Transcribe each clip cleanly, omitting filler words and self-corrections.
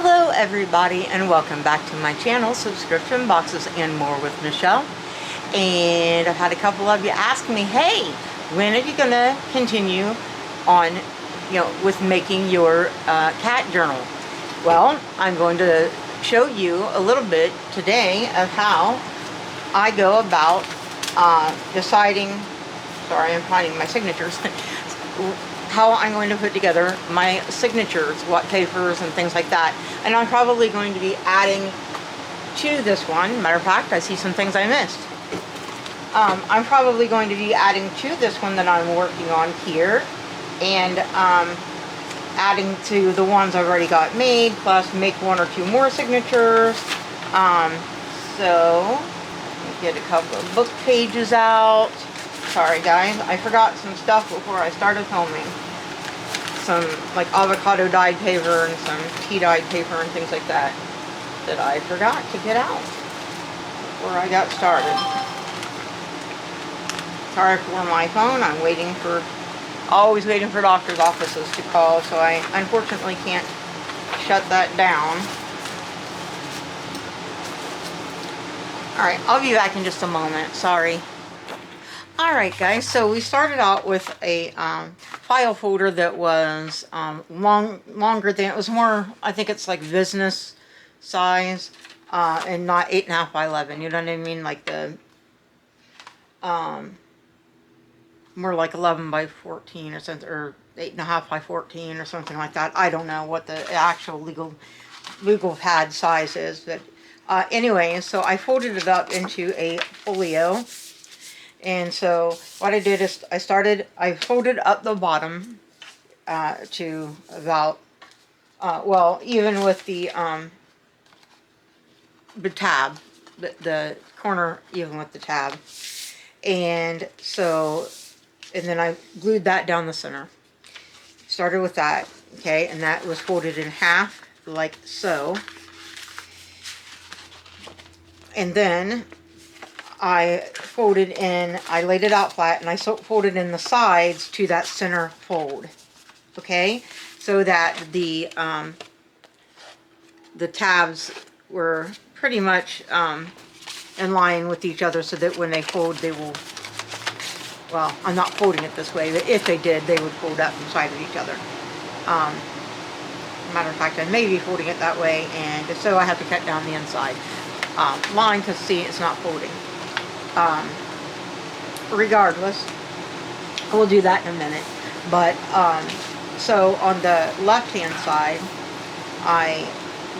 Hello everybody and welcome back to my channel, Subscription Boxes and More with Michelle. And I've had a couple of you ask me, hey, when are you going to continue on, with making your cat journal? Well, I'm going to show you a little bit today of how I go about deciding, sorry, I'm finding my signatures, how I'm going to put together my signatures, what papers and things like that. And I'm probably going to be adding to this one. Matter of fact, I see some things I missed. I'm probably going to be adding to this one that I'm working on here, and adding to the ones I've already got made, plus make one or two more signatures. So, let me get a couple of book pages out. Sorry guys, I forgot some stuff before I started filming. Some like avocado dyed paper and some tea dyed paper and things like that I forgot to get out before I got started. Sorry for my phone, I'm always waiting for doctor's offices to call, so I unfortunately can't shut that down. Alright, I'll be back in just a moment, sorry. Alright guys, so we started out with a file folder that was longer than, it was more, I think it's like business size, and not 8.5 by 11, you know what I mean, like the, more like 11 by 14 or something, or 8.5 by 14 or something like that. I don't know what the actual legal pad size is, but anyway, so I folded it up into a folio. And so what I did is I folded up the bottom to about, well, even with the tab, the corner even with the tab. And so, and then I glued that down the center. Started with that, okay, and that was folded in half like so. And then I folded in, I laid it out flat, and I folded in the sides to that center fold, okay, so that the tabs were pretty much in line with each other, so that when they fold, they will, well, I'm not folding it this way, but if they did, they would fold up inside of each other. Matter of fact, I may be folding it that way, and so I have to cut down the inside line, because see, it's not folding. Regardless, we'll do that in a minute. But so on the left hand side, I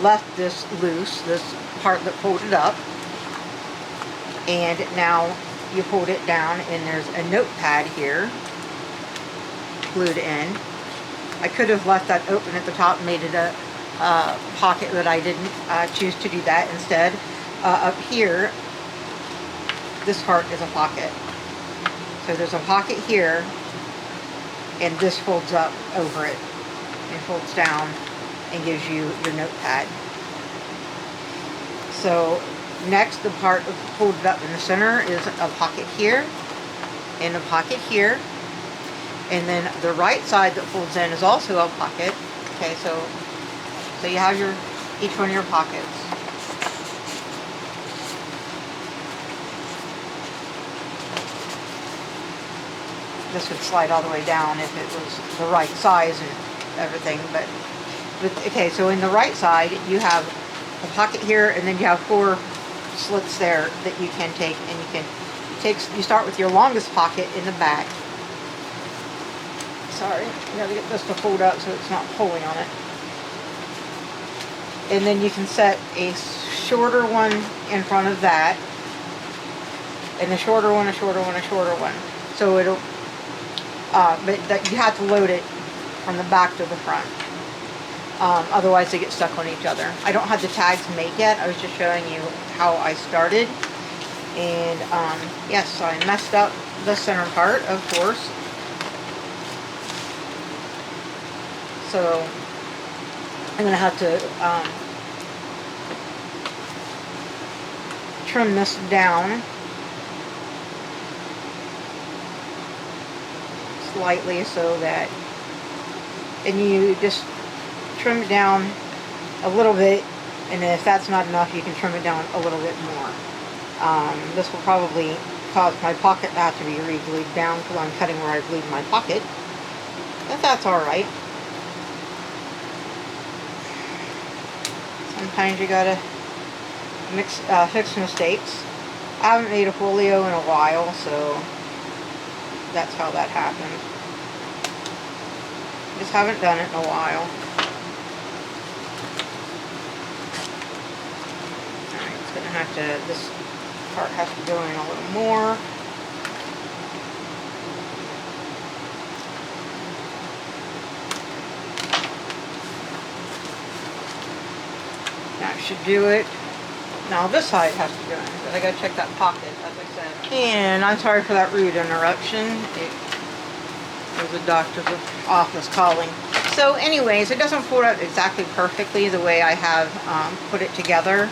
left this loose, this part that folded up, and now you fold it down, and there's a notepad here glued in. I could have left that open at the top and made it a pocket, but I didn't choose to do that. Instead, up here, this part is a pocket. So there's a pocket here, and this folds up over it and folds down and gives you your notepad. So next, the part folded up in the center is a pocket here and a pocket here, and then the right side that folds in is also a pocket. Okay, so you have each one of your pockets. This would slide all the way down if it was the right size and everything, but okay, so in the right side you have a pocket here, and then you have 4 slits there that you can take, and you start with your longest pocket in the back. Sorry, I gotta get this to fold up so it's not pulling on it. And then you can set a shorter one in front of that, and a shorter one, a shorter one, a shorter one. So it'll but that you have to load it from the back to the front. Otherwise they get stuck on each other. I don't have the tags made yet. I was just showing you how I started. And yes, I messed up the center part, of course. So I'm going to have to trim this down slightly, so that, and you just trim it down a little bit, and if that's not enough, you can trim it down a little bit more. This will probably cause my pocket to have to be re-glued down because I'm cutting where I glued my pocket, but that's alright. Sometimes you gotta fix mistakes. I haven't made a folio in a while, so that's how that happened. Just haven't done it in a while. Alright, it's gonna have to, this part has to go in a little more. That should do it. Now this side has to go in, but I gotta check that pocket, as I said. And I'm sorry for that rude interruption. It was the doctor's office calling. So anyways, it doesn't fold up exactly perfectly the way I have put it together.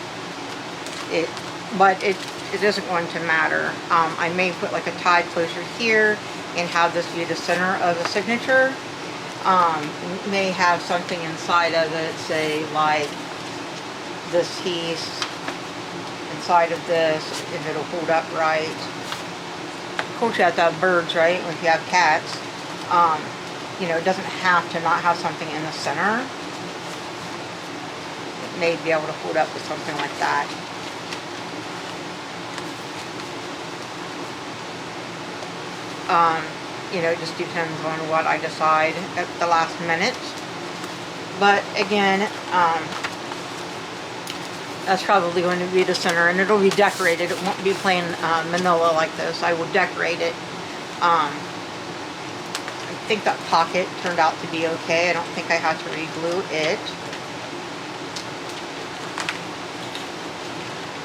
But it isn't going to matter. I may put like a tie closure here and have this be the center of the signature. May have something inside of it, say like this piece inside of this, if it'll hold up right. Of course you have to have birds, right, if you have cats. You know, it doesn't have to not have something in the center. It may be able to hold up with something like that. You know, it just depends on what I decide at the last minute. But again, that's probably going to be the center, and it'll be decorated. It won't be plain manila like this. I will decorate it. I think that pocket turned out to be okay. I don't think I had to re-glue it.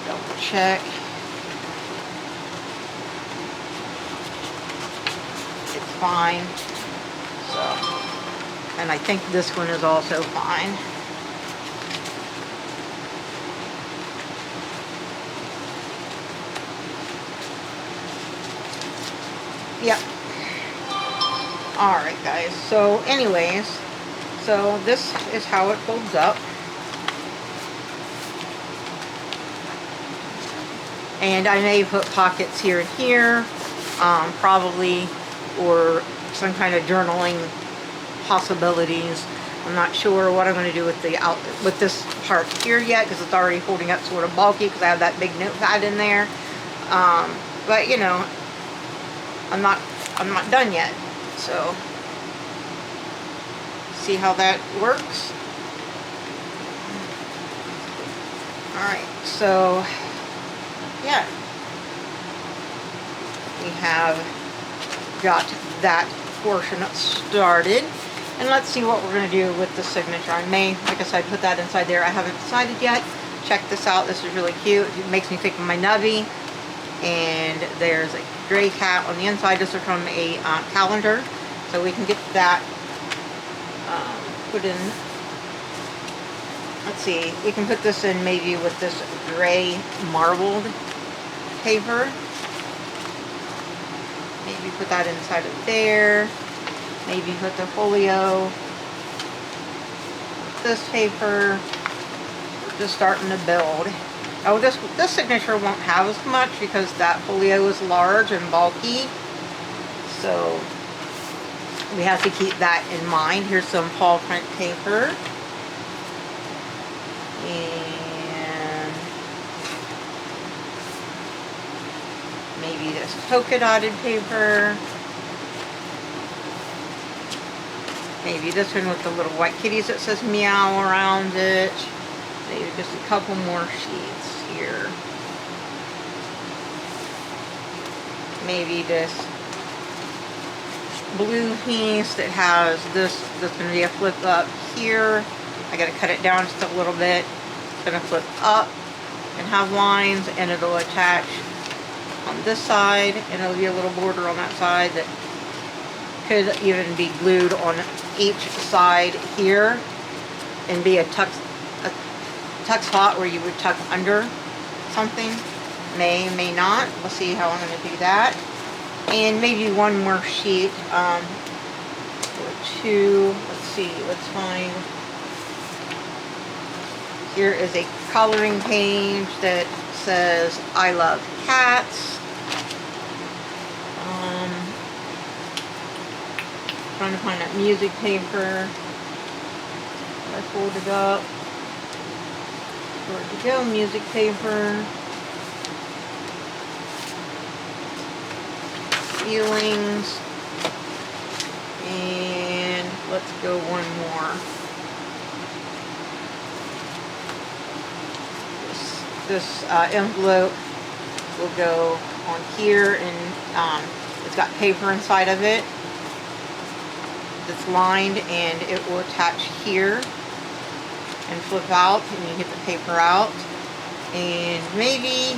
Double check. It's fine. So, and I think this one is also fine. Yep. Alright guys, so anyways, so this is how it folds up. And I may put pockets here and here, probably, or some kind of journaling possibilities. I'm not sure what I'm going to do with with this part here yet, because it's already holding up sort of bulky because I have that big notepad in there. But you know, I'm not done yet, so see how that works. Alright, so yeah, we have got that portion started, and let's see what we're going to do with the signature. I may, like I said, put that inside there. I haven't decided yet. Check this out. This is really cute. It makes me think of my nubby. And there's a gray cat on the inside. This is from a calendar, so we can get that put in. Let's see, we can put this in maybe with this gray marbled paper. Maybe put that inside of there. Maybe put the folio with this paper. We're just starting to build. Oh, this signature won't have as much because that folio is large and bulky. So we have to keep that in mind. Here's some paw print paper. And maybe this polka dotted paper. Maybe this one with the little white kitties that says meow around it. Maybe just a couple more sheets here. Maybe this blue piece that has this, that's going to be a flip up here. I got to cut it down just a little bit. It's going to flip up and have lines, and it'll attach on this side, and it'll be a little border on that side that could even be glued on each side here and be a tuck spot where you would tuck under something. May not. We'll see how I'm going to do that. And maybe one more sheet or two. Let's see. Let's find Here is a coloring page that says, I love cats. Trying to find that music paper. I folded up. Where'd it go? Music paper. Feelings. And let's go one more. This envelope will go on here, and it's got paper inside of it that's lined, and it will attach here and flip out, and you get the paper out. And maybe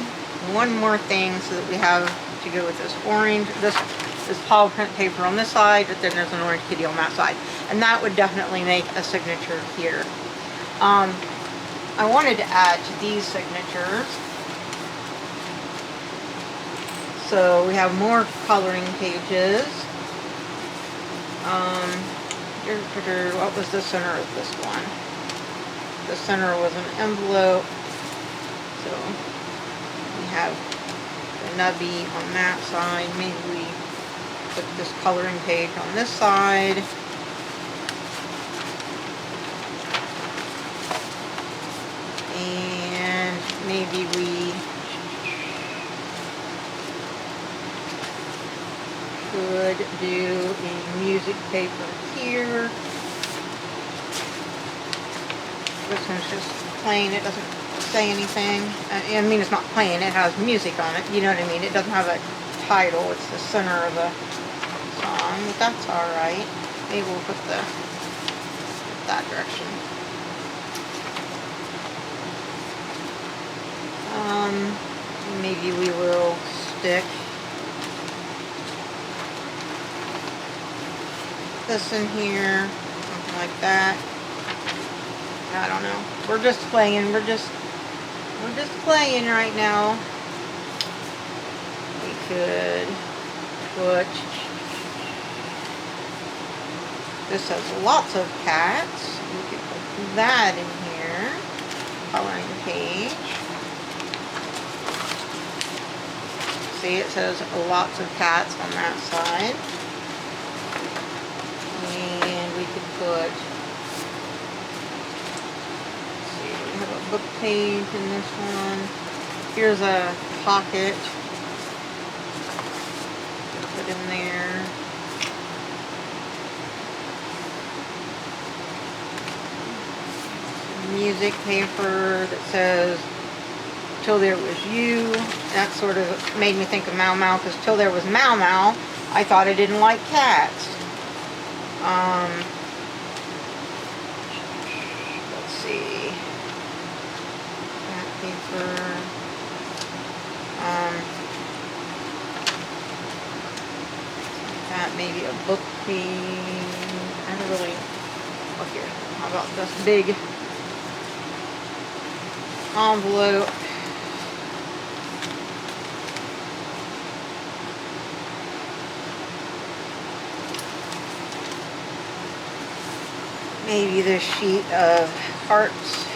one more thing so that we have to go with this orange, this paw print paper on this side, but then there's an orange kitty on that side, and that would definitely make a signature here. I wanted to add to these signatures, so we have more coloring pages. What was the center of this one? The center was an envelope, so we have the nubby on that side. Maybe we put this coloring page on this side. And maybe we could do a music paper here. This one's just plain, it doesn't say anything. I mean, it's not plain, it has music on it, you know what I mean? It doesn't have a title, it's the center of the song, but that's alright. Maybe we'll put that direction. Maybe we will stick this in here, something like that. I don't know. We're just playing. We're just playing right now. We could put, this has lots of cats. We could put that in here. Coloring page. See, it says lots of cats on that side. And we could put, let's see, we have a book page in this one. Here's a pocket. Put in there. Music paper that says Till There Was You. That sort of made me think of Mau Mau, because till there was Mau Mau, I thought I didn't like cats. Let's see. That paper. That maybe a book page. I don't really. Look here. How about this big envelope? Maybe this sheet of hearts.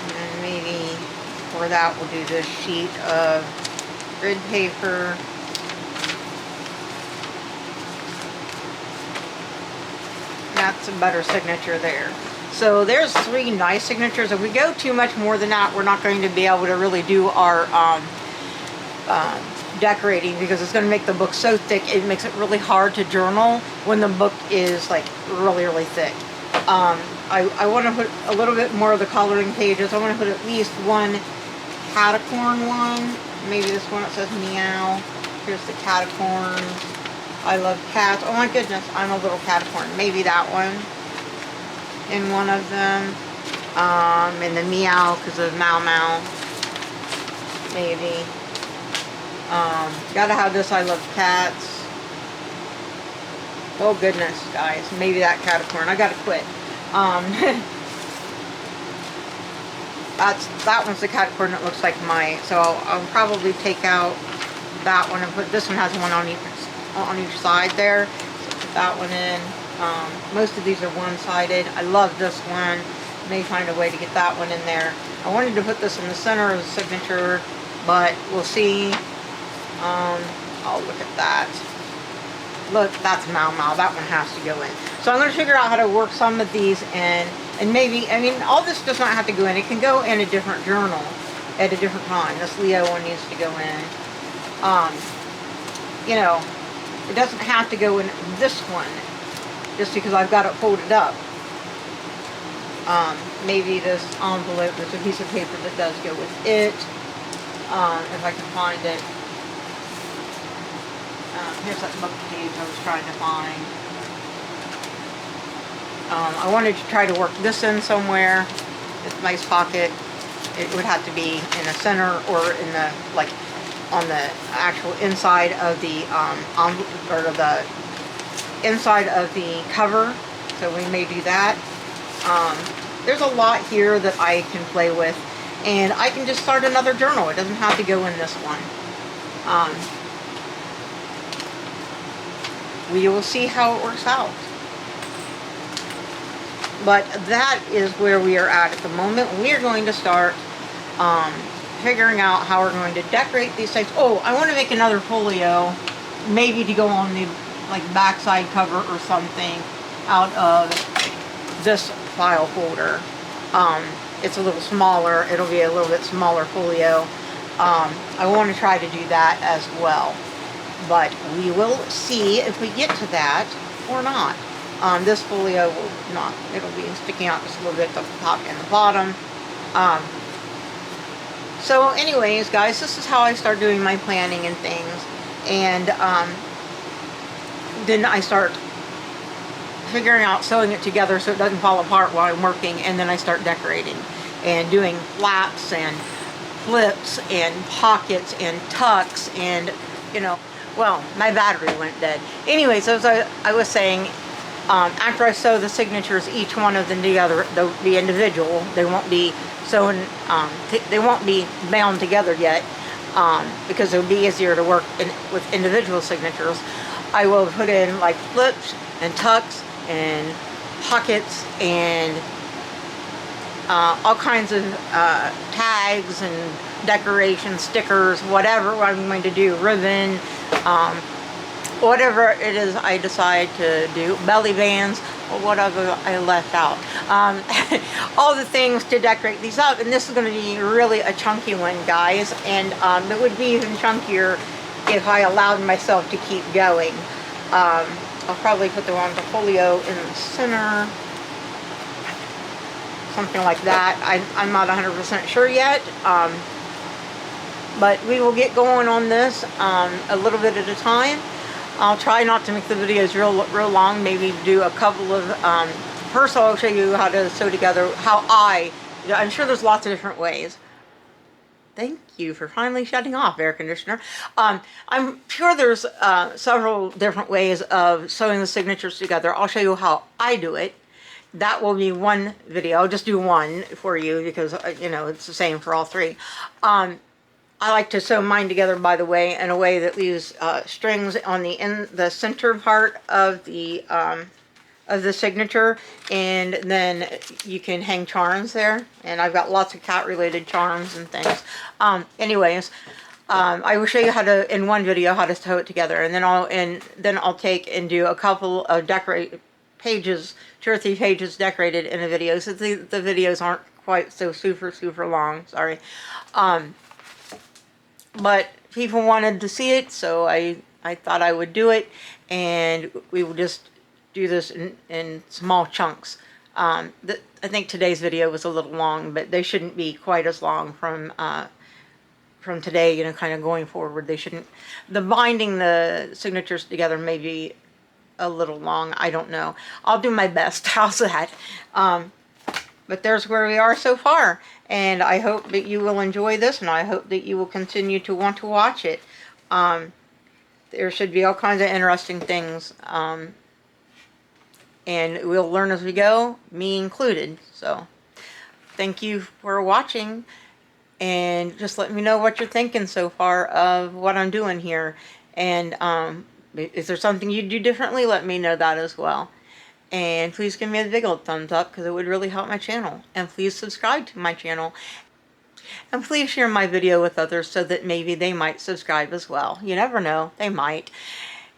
And maybe for that we'll do this sheet of grid paper. That's a better signature there. So there's 3 nice signatures. If we go too much more than that, we're not going to be able to really do our decorating, because it's going to make the book so thick it makes it really hard to journal when the book is like really thick. I want to put a little bit more of the coloring pages. I want to put at least one catacorn one. Maybe this one that says meow. Here's the catacorn. I love cats. Oh my goodness, I'm a little catacorn. Maybe that one in one of them. And the meow because of Mau Mau. Maybe. Gotta have this, I love cats. Oh goodness, guys. Maybe that catacorn. I gotta quit. That one's the catacorn that looks like my, so I'll probably take out that one and put, this one has one on each side there. So put that one in. Most of these are one-sided. I love this one. May find a way to get that one in there. I wanted to put this in the center of the signature, but we'll see. Oh, look at that. Look, that's Mau Mau. That one has to go in. So I'm going to figure out how to work some of these in, and maybe, I mean, all this does not have to go in. It can go in a different journal at a different time. This Leo one needs to go in. You know, it doesn't have to go in this one just because I've got it folded up. Maybe this envelope, there's a piece of paper that does go with it. If I can find it. Here's that book page I was trying to find. I wanted to try to work this in somewhere. It's a nice pocket. It would have to be in the center or in the, like, on the actual inside of the, or the inside of the cover. So we may do that. There's a lot here that I can play with, and I can just start another journal. It doesn't have to go in this one. We will see how it works out. But that is where we are at the moment. We are going to start figuring out how we're going to decorate these things. Oh, I want to make another folio, maybe to go on the like backside cover or something out of this file folder. It's a little smaller. It'll be a little bit smaller folio. I want to try to do that as well. But we will see if we get to that or not. This folio will not. It'll be sticking out just a little bit at the top and the bottom. So anyways, guys, this is how I start doing my planning and things. And then I start figuring out sewing it together so it doesn't fall apart while I'm working. And then I start decorating and doing flaps and flips and pockets and tucks and, you know, well, my battery went dead. Anyways, as I was saying, after I sew the signatures, each one of them together, they'll be individual. They won't be sewn, they won't be bound together yet, because it would be easier to work with individual signatures. I will put in like flips and tucks and pockets and all kinds of tags and decorations, stickers, whatever I'm going to do, ribbon, whatever it is I decide to do, belly bands, or whatever I left out. All the things to decorate these up, and this is going to be really a chunky one, guys, and it would be even chunkier if I allowed myself to keep going. I'll probably put the one folio in the center, something like that. I'm not 100% sure yet, but we will get going on this a little bit at a time. I'll try not to make the videos real long, maybe do a couple of, first I'll show you how to sew together, I'm sure there's lots of different ways. Thank you for finally shutting off, air conditioner. I'm sure there's several different ways of sewing the signatures together. I'll show you how I do it. That will be one video. I'll just do one for you because, you know, it's the same for all three. I like to sew mine together, by the way, in a way that leaves strings on the center part of the signature, and then you can hang charms there. And I've got lots of cat-related charms and things. Anyways, I will show you how to, in one video, how to sew it together, and then I'll take and do a couple of pages, 2 or 3 pages decorated in a video. So the videos aren't quite so super long. Sorry. But people wanted to see it, so I thought I would do it, and we will just do this in small chunks. I think today's video was a little long, but they shouldn't be quite as long from today, you know, kind of going forward. They shouldn't, binding the signatures together may be a little long. I don't know. I'll do my best. How's that? But there's where we are so far, and I hope that you will enjoy this, and I hope that you will continue to want to watch it. There should be all kinds of interesting things, and we'll learn as we go, me included. So thank you for watching, and just let me know what you're thinking so far of what I'm doing here. And Is there something you'd do differently? Let me know that as well. And please give me a big old thumbs up because it would really help my channel. And please subscribe to my channel. And please share my video with others so that maybe they might subscribe as well. You never know, they might.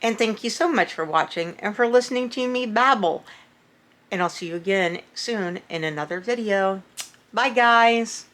And thank you so much for watching and for listening to me babble. And I'll see you again soon in another video. Bye, guys.